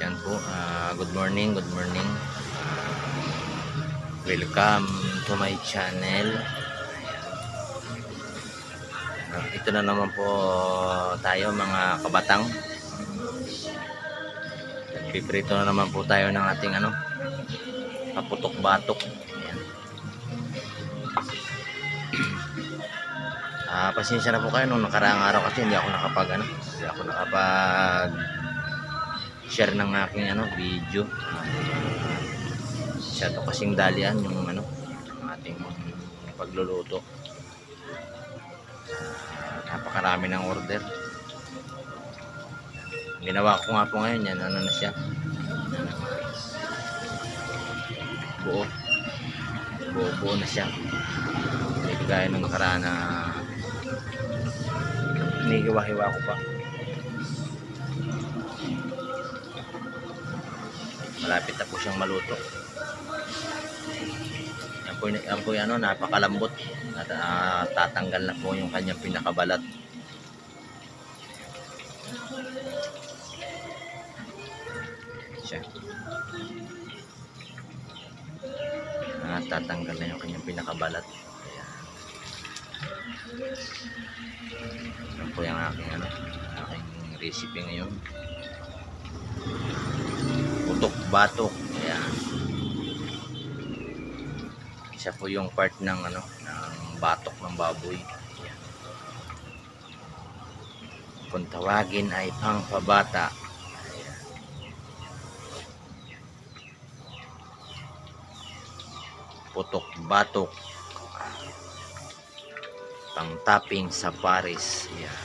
Yan po, good morning, good morning. Welcome to my channel. Ito na naman po tayo mga kabatang. Piprito na naman po tayo ng ating kaputok-batok. Pasensya na po kayo nung nakaraang araw kasi hindi ako nakapag share ng aking video. Masyado kasing dalian yung ating pagluluto. Napakarami ng order. Ginawa ko nga po ngayon yan, na siya, buo na siya. Hindi kagaya nung nakaraan na hinihiwa-hiwa ko pa. Malapit na po siyang maluto. Yan po yan, napakalambot. At tatanggal na po yung kanyang pinakabalat. Siya. Tatanggal na yung kanyang pinakabalat. Yan po yung aking recipe ngayon. Putok-batok. Ayan. Isa po yung part ng ng batok ng baboy. Ayan. Kung tawagin ay pangpabata. Ayan. Putok-batok. Pang topping sa Paris. Ayan.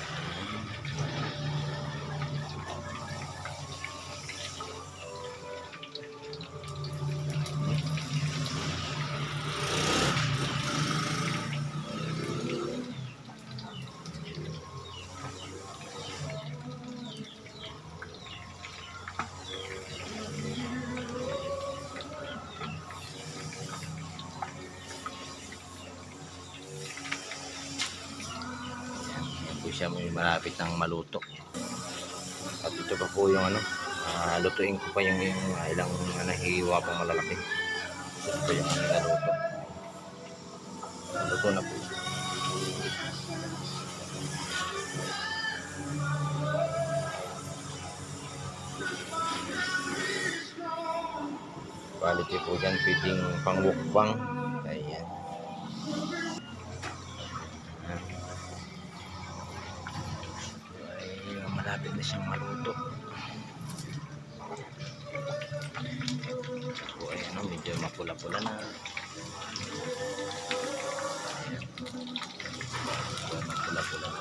Siya may malapit ng maluto. At ito pa po yung lutuin ko pa yung ilang nahihiwa pang malalaki. Ito po yung naluto. Luto na po. Quality po dyan, pwedeng pang-mukbang. Ayan. Malapit na siyang maluto. So, ayan, medyo mapula-pula na. Ayan. Mapula-pula na.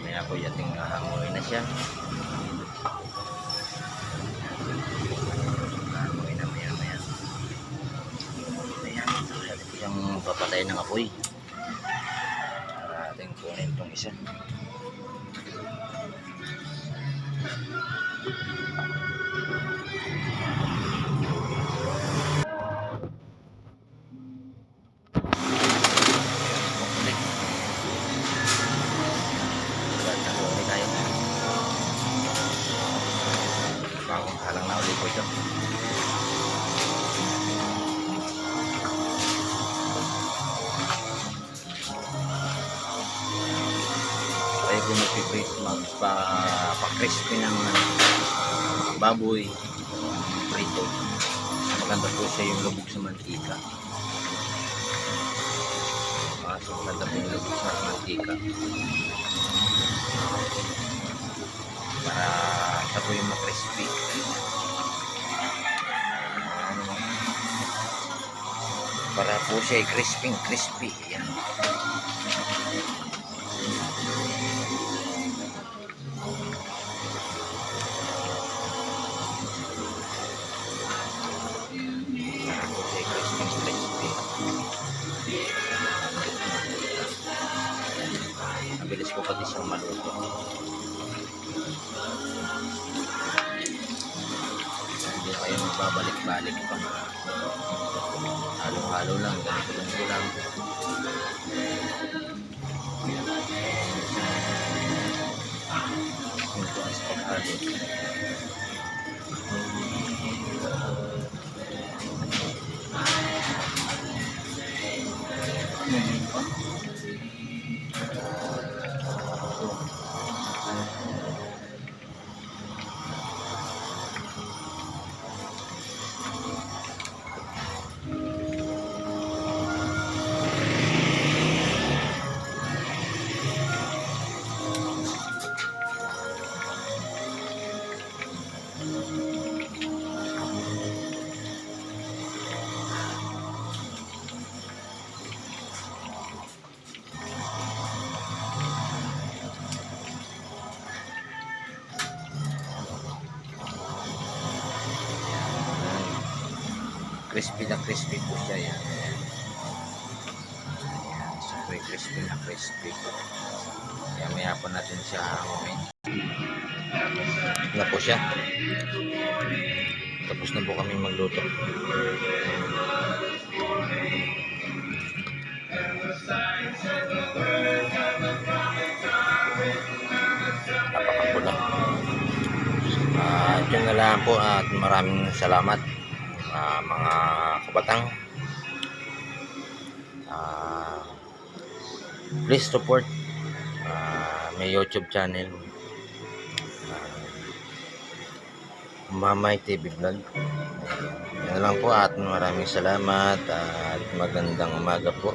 Maya po yating hangoy na siya. Yung papatay ng apoy. Ating kunin itong isa. Bagong halang na ulit po ito. Kung pa-crispy ng baboy prito, maganda po siya yung lubog sa mantika. So maganda po yung lubog sa mantika para siya po yung ma-crispy. Para po siya crispy. Yan. Mabilis ko pati siyang maluto. Hindi kayo magbabalik-balik pa. Halong-halo halo lang, ganito lang ulam. Ito as paghalo. Ngayon pa. Crispy na crispy po siya yan. Ayan, super crispy na crispy. Kaya maya po natin siya hanguin. Na po siya. Tapos na po kami magluto. Napakapula. Yun na lang po at maraming salamat mga kabatang. Please support may YouTube channel, Mamay TV Vlog. Yan lang po at maraming salamat at magandang umaga po.